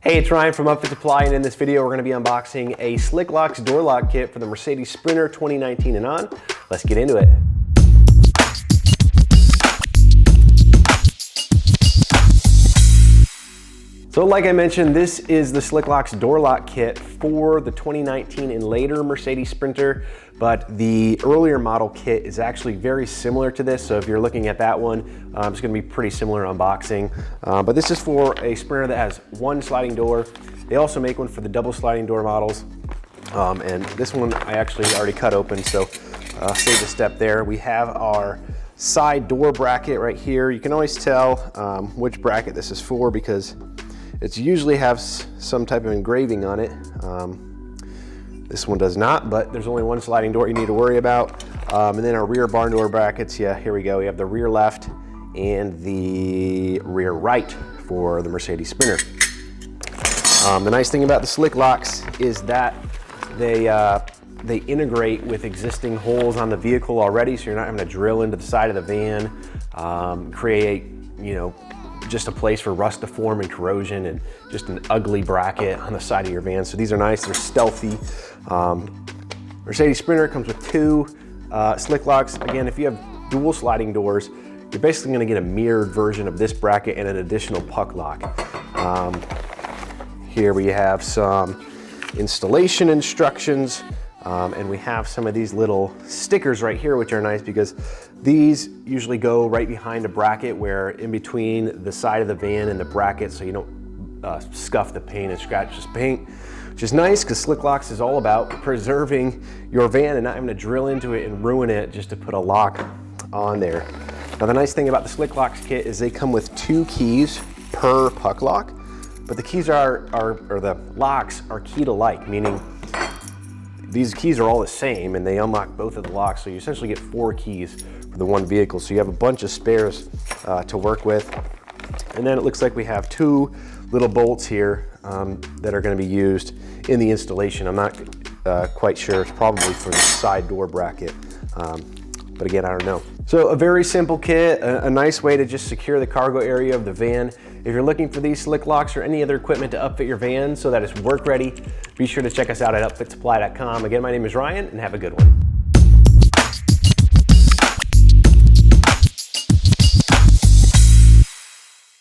Hey, it's Ryan from Upfit Supply, and in this video we're going to be unboxing a Slicklocks door lock kit for the Mercedes Sprinter 2019 and on. Let's get into it. So like I mentioned, this is the Slicklocks door lock kit for the 2019 and later Mercedes Sprinter, but the earlier model kit is actually very similar to this. So if you're looking at that one, it's gonna be pretty similar unboxing. But this is for a Sprinter that has one sliding door. They also make one for the double sliding door models. And this one I actually already cut open, so save a step there. We have our side door bracket right here. You can always tell which bracket this is for because it usually has some type of engraving on it. This one does not, but there's only one sliding door you need to worry about. And then our rear barn door brackets, yeah, here we go. We have the rear left and the rear right for the Mercedes Sprinter. The nice thing about the Slicklocks is that they integrate with existing holes on the vehicle already, so you're not having to drill into the side of the van, create, just a place for rust to form and corrosion and just an ugly bracket on the side of your van. So these are nice, they're stealthy. Mercedes Sprinter comes with two Slicklocks. Again, if you have dual sliding doors, you're basically gonna get a mirrored version of this bracket and an additional puck lock. Here we have some installation instructions. And we have some of these little stickers right here, which are nice because these usually go right behind a bracket where in between the side of the van and the bracket, so you don't scuff the paint and scratch the paint, which is nice because Slicklocks is all about preserving your van and not having to drill into it and ruin it just to put a lock on there. Now the nice thing about the Slicklocks kit is they come with two keys per puck lock, but the keys or the locks are key to like, meaning these keys are all the same and they unlock both of the locks, so you essentially get 4 keys for the one vehicle. So you have a bunch of spares to work with. And then it looks like we have 2 little bolts here that are going to be used in the installation. I'm not quite sure, it's probably for the side door bracket, but again, I don't know. So a very simple kit, a nice way to just secure the cargo area of the van. If you're looking for these Slicklocks or any other equipment to upfit your van so that it's work ready, be sure to check us out at upfitsupply.com. Again, my name is Ryan and have a good one.